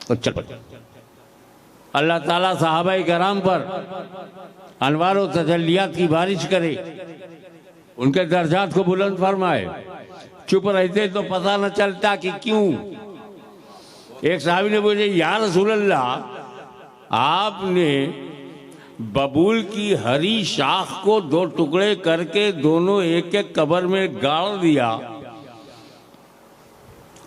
तो चल पड़े। अल्लाह ताला सहाबाए कराम पर अनवार व तजल्लियात की बारिश करे, उनके दर्जात को बुलंद फरमाए। चुप रहते तो पता न चलता कि क्यों। एक साहब ने बोले, या रसूल अल्लाह, आपने बबूल की हरी शाख को 2 टुकड़े करके दोनों एक एक कब्र में गाड़ दिया,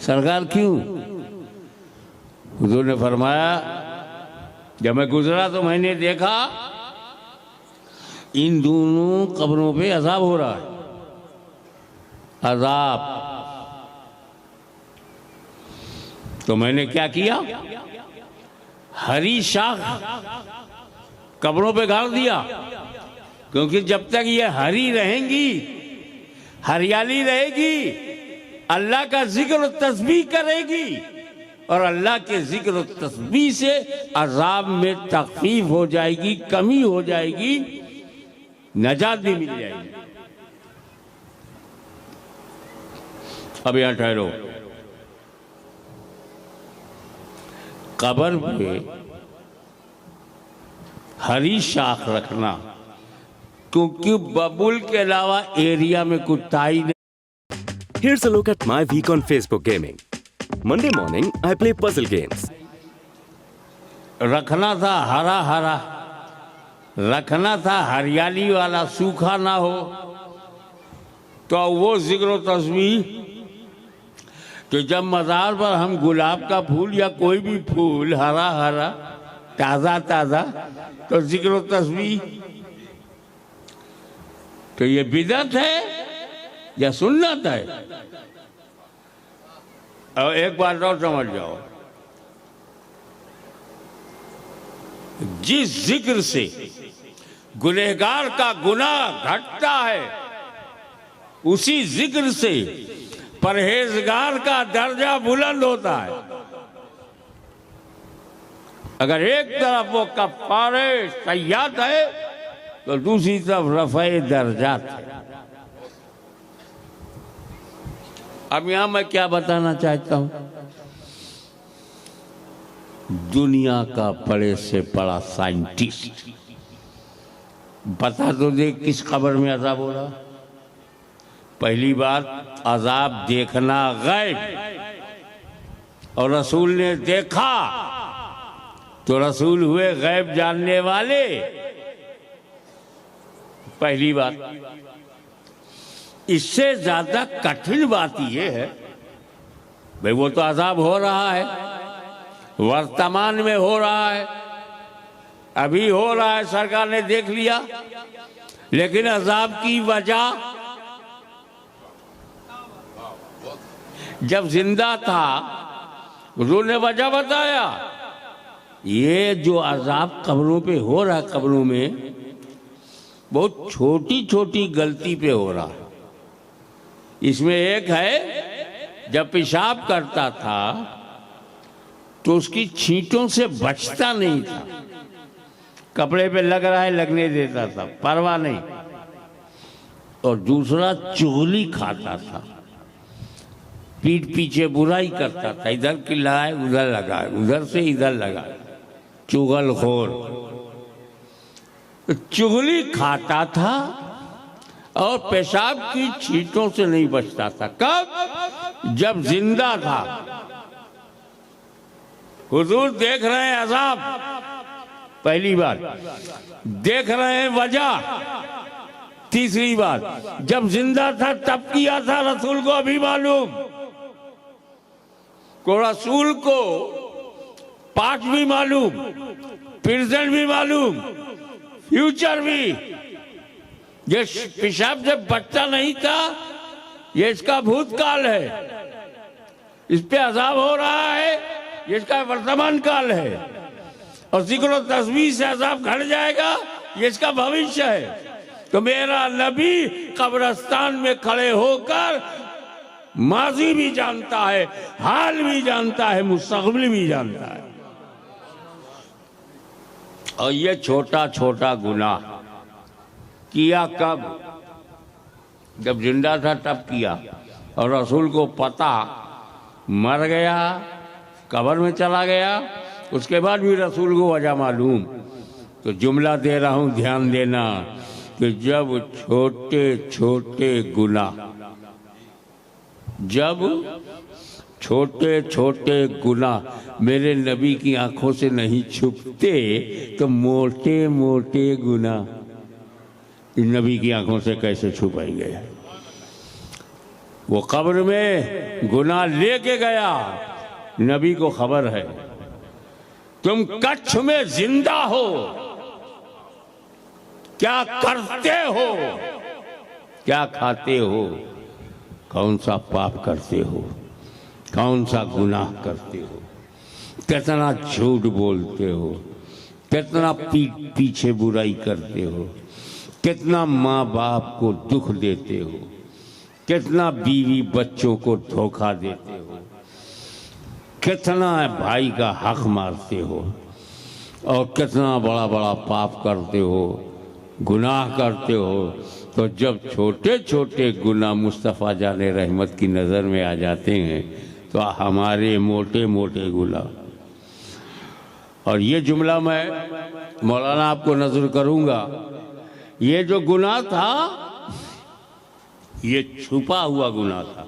सरकार क्यों? हुजूर ने फरमाया, जब मैं गुजरा तो मैंने देखा इन दोनों कब्रों पे अजाब हो रहा है, अजाब। तो मैंने क्या किया, हरी शाख कब्रों पे गाड़ दिया, क्योंकि जब तक ये हरी रहेंगी, हरियाली रहेगी, अल्लाह का जिक्र और तस्बीह करेगी, और अल्लाह के जिक्र और तस्बीह से अजाब में तखफीफ हो जाएगी, कमी हो जाएगी, नजात भी मिल जाएगी। अब यहां ठहरो, कब्र पे हरी शाख रखना, क्योंकि बबुल के अलावा एरिया में कुछ ताई नहीं। Here's a look at my week on Facebook gaming. Monday morning, I play puzzle games. रखना था हरा हरा, रखना था हरियाली वाला, सूखा ना हो। तो वो जिक्र और तस्बीह कि जब मज़ार पर हम गुलाब का फूल या कोई भी फूल हरा हरा ताज़ा ताज़ा, तो जिक्र और तस्बीह, तो ये बिदअत है या सुन्नत है? और एक बात और समझ जाओ, जिस जिक्र से गुनहगार का गुनाह घटता है, उसी जिक्र से परहेजगार का दर्जा बुलंद होता है। अगर एक तरफ वो कफ़ारे सय्यात है, तो दूसरी तरफ रफ़े दर्जात है। अब यहां मैं क्या बताना चाहता हूं, दुनिया का बड़े से बड़ा साइंटिस्ट बता तो दे किस कब्र में अजाब हो रहा। पहली बात, अजाब देखना गैब, और रसूल ने देखा तो रसूल हुए गैब जानने वाले। पहली बात। इससे ज्यादा कठिन बात यह है, भाई वो तो अजाब हो रहा है, वर्तमान में हो रहा है, अभी हो रहा है, सरकार ने देख लिया, लेकिन अजाब की वजह जब जिंदा था हुजूर ने वजह बताया। ये जो अजाब कब्रों पे हो रहा है, कब्रों में बहुत छोटी छोटी गलती पे हो रहा है। इसमें एक है, जब पेशाब करता था तो उसकी छींटों से बचता नहीं था, कपड़े पे लग रहा है लगने देता था, परवाह नहीं। और दूसरा, चुगली खाता था, पीठ पीछे बुराई करता था, इधर की लगाए उधर लगाए, उधर से इधर लगाए, चुगलखोर। चुगली खाता था और पेशाब की छींटों से नहीं बचता था। कब? जब जिंदा था। हुजूर देख रहे हैं अजाब, पहली बात। देख रहे हैं वजह, तीसरी बात। जब जिंदा था तब किया था, रसूल को अभी मालूम, को रसूल को पास्ट भी मालूम, प्रेजेंट भी मालूम, फ्यूचर भी। ये पेशाब जब बचता नहीं था, ये इसका भूतकाल है, इस पे अजाब हो रहा है, ये इसका वर्तमान काल है। और जिक्र और तस्बीह से अजाब घट जाएगा, ये इसका भविष्य है। तो मेरा नबी कब्रिस्तान में खड़े होकर माजी भी जानता है, हाल भी जानता है, मुस्तकबिल भी जानता है। और ये छोटा छोटा गुनाह किया कब? जब जिंदा था तब किया, और रसूल को पता, मर गया कब्र में चला गया। उसके बाद भी रसूल को वजह मालूम। तो जुमला दे रहा हूँ, ध्यान देना कि जब छोटे छोटे गुनाह, जब छोटे छोटे गुनाह मेरे नबी की आंखों से नहीं छुपते तो मोटे मोटे गुनाह नबी की आंखों से कैसे छुपाएंगे। वो कब्र में गुनाह लेके गया, नबी को खबर है। तुम कच्छ में जिंदा हो, क्या करते हो, क्या खाते हो, कौन सा पाप करते हो, कौन सा गुनाह करते हो, कितना झूठ बोलते हो, कितना पीठ पीछे बुराई करते हो, कितना माँ बाप को दुख देते हो, कितना बीवी बच्चों को धोखा देते हो, कितना भाई का हक मारते हो, और कितना बड़ा बड़ा पाप करते हो, गुनाह करते हो। तो जब छोटे छोटे गुनाह मुस्तफ़ा जाने रहमत की नज़र में आ जाते हैं तो हमारे मोटे मोटे गुनाह। और ये जुमला मैं मौलाना आपको नजर करूंगा, ये जो गुनाह था ये छुपा हुआ गुनाह था।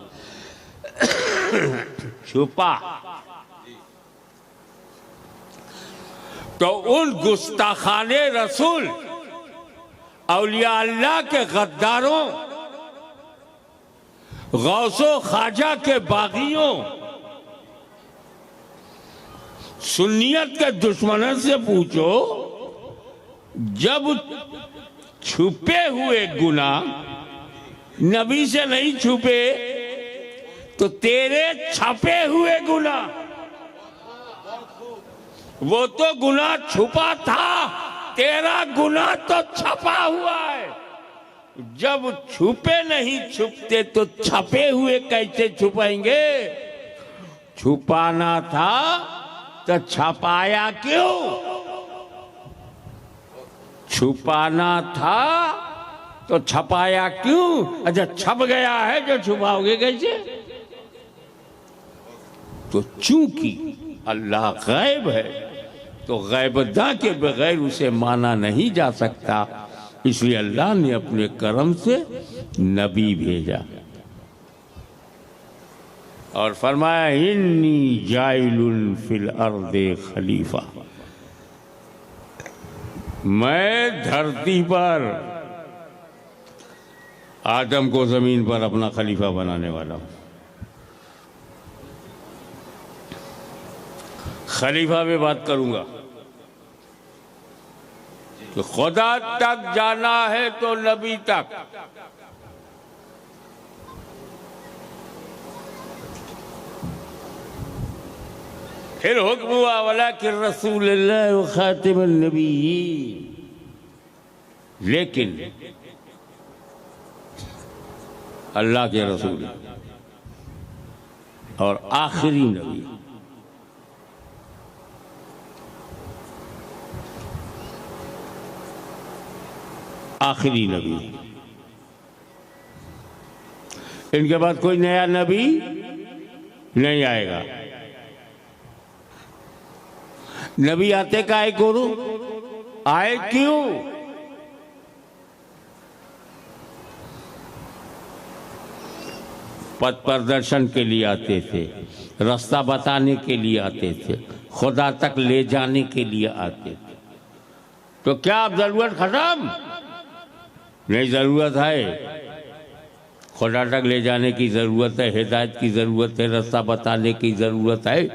छुपा। तो उन गुस्ताखाने रसूल, औलिया अल्लाह के गद्दारों, गौसो ख्वाजा के बागियों, सुन्नियत के दुश्मनों से पूछो, जब छुपे हुए गुनाह नबी से नहीं छुपे तो तेरे छपे हुए गुनाह, वो तो गुनाह छुपा था, तेरा गुनाह तो छपा हुआ है। जब छुपे नहीं छुपते तो छपे हुए कैसे छुपाएंगे। छुपाना था तो छपाया क्यों। छुपाना था तो छपाया क्यों। अच्छा छप गया है जो छुपाओगे कैसे। तो चूंकि अल्लाह गैब है तो गैबदा के बगैर उसे माना नहीं जा सकता, इसलिए अल्लाह ने अपने करम से नबी भेजा और फरमाया इन्नी जाइलुन फिल अर्दे खलीफा, मैं धरती पर आदम को जमीन पर अपना खलीफा बनाने वाला हूं। खलीफा में बात करूंगा तो खुदा तक जाना है तो नबी तक। फिर हुक्म हुआ वला कि रसूलुल्लाह व खातिमुन नबिय्यीन, लेकिन अल्लाह के रसूल और आखिरी नबी। आखिरी नबी, इनके बाद कोई नया नबी नहीं आएगा। नबी आते काहे को आए क्यों। पथ प्रदर्शन के लिए आते थे, रास्ता बताने के लिए आते थे, खुदा तक ले जाने के लिए आते थे। तो क्या अब जरूरत खत्म नहीं। जरूरत है, खुदा तक ले जाने की जरूरत है, हिदायत की जरूरत है, रास्ता बताने की जरूरत है।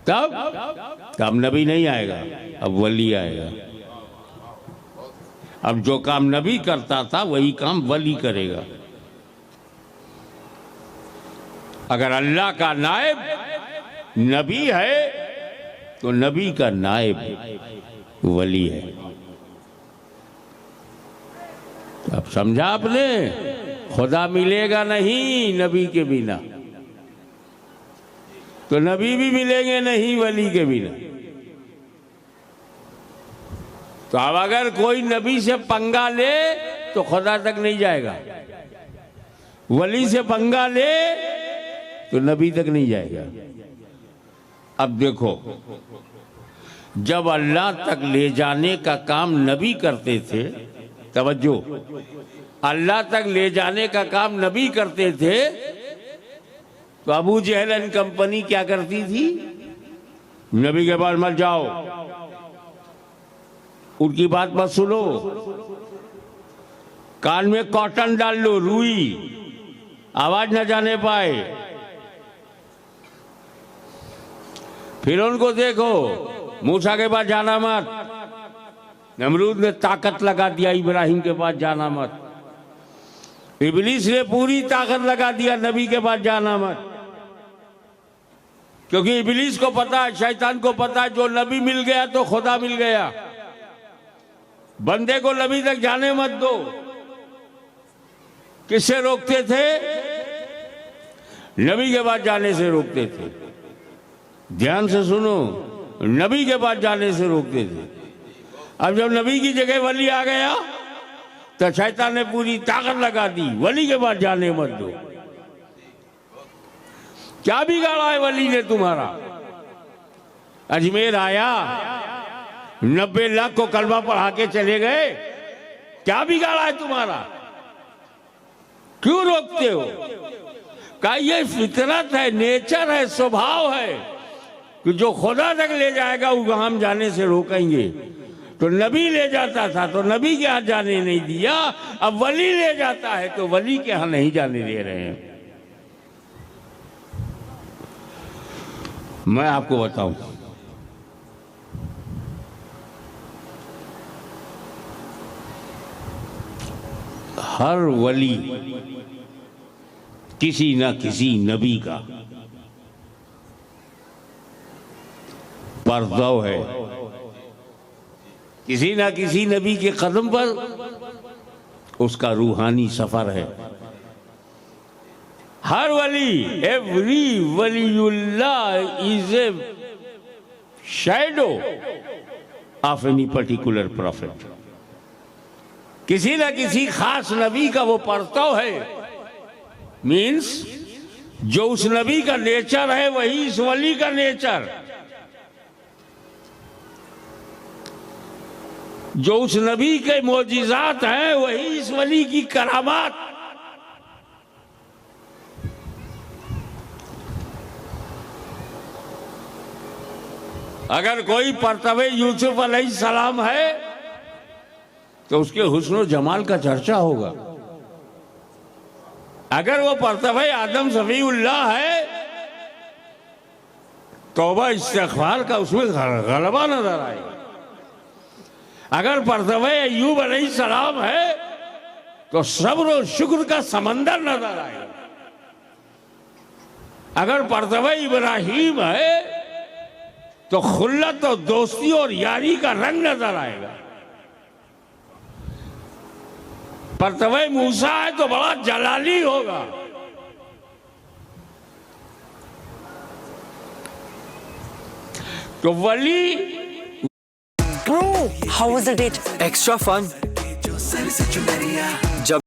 तब नबी नहीं आएगा, अब वली आएगा। अब जो काम नबी करता था वही काम वली करेगा। अगर अल्लाह का नायब नबी है तो नबी का नायब वली है। अब समझा आपने। खुदा मिलेगा नहीं नबी के बिना, तो नबी भी मिलेंगे नहीं वली के बिना। तो अब अगर कोई नबी से पंगा ले तो खुदा तक नहीं जाएगा, वली से पंगा ले तो नबी तक नहीं जाएगा। अब देखो, जब अल्लाह तक ले जाने का काम नबी करते थे, तवज्जो, अल्लाह तक ले जाने का काम नबी करते थे, तो अबू जहल एंड कंपनी क्या करती थी? नबी के पास मत जाओ, उनकी बात मत सुनो, कान में कॉटन डाल लो, रुई, आवाज न जाने पाए। फिर उनको देखो, मूसा के पास जाना मत, नमरूद ने ताकत लगा दिया इब्राहिम के पास जाना मत, इब्लीस ने पूरी ताकत लगा दिया नबी के पास जाना मत, क्योंकि इब्लीस को पता है, शैतान को पता है, जो नबी मिल गया तो खुदा मिल गया। बंदे को नबी तक जाने मत दो। किससे रोकते थे? नबी के पास जाने से रोकते थे। ध्यान से सुनो, नबी के पास जाने से रोकते थे। अब जब नबी की जगह वली आ गया तो शैतान ने पूरी ताकत लगा दी, वली के पास जाने मत दो। क्या बिगाड़ा है वली ने तुम्हारा? अजमेर आया, 90 लाख को कलमा पढ़ा के चले गए, क्या बिगाड़ा है तुम्हारा? क्यों रोकते हो? का ये फितरत है, नेचर है, स्वभाव है कि जो खुदा तक ले जाएगा वो हम जाने से रोकेंगे। तो नबी ले जाता था तो नबी के हाथ जाने नहीं दिया, अब वली ले जाता है तो वली के हाथ नहीं जाने दे रहे हैं। मैं आपको बताऊं, हर वली किसी न किसी नबी का परदौ है, किसी ना किसी नबी के कदम पर उसका रूहानी सफर है। हर वली, एवरी वलीउल्लाह is a shadow of any particular prophet. किसी ना किसी खास नबी का वो परतव है, मीन्स जो उस नबी का नेचर है वही इस वली का नेचर, जो उस नबी के मोजिजात हैं वही इस वली की करामात। अगर कोई परतवे यूसुफ अलैहिस्सलाम है तो उसके हुस्न जमाल का चर्चा होगा। अगर वो परतवे आदम सफीउल्लाह है, तौबा इस्तिग़फ़ार का उसमें गलबा नजर आएगा। अगर परतवे अय्यूब अलैहिस्सलाम है तो सब्र और शुक्र का समंदर नजर आएगा। अगर परतवे इब्राहिम है तो खुल्लत और दोस्ती और यारी का रंग नजर आएगा। परतवे मूसा है तो बड़ा जलाली होगा। तो वली। Bro, how was the date? Extra fun.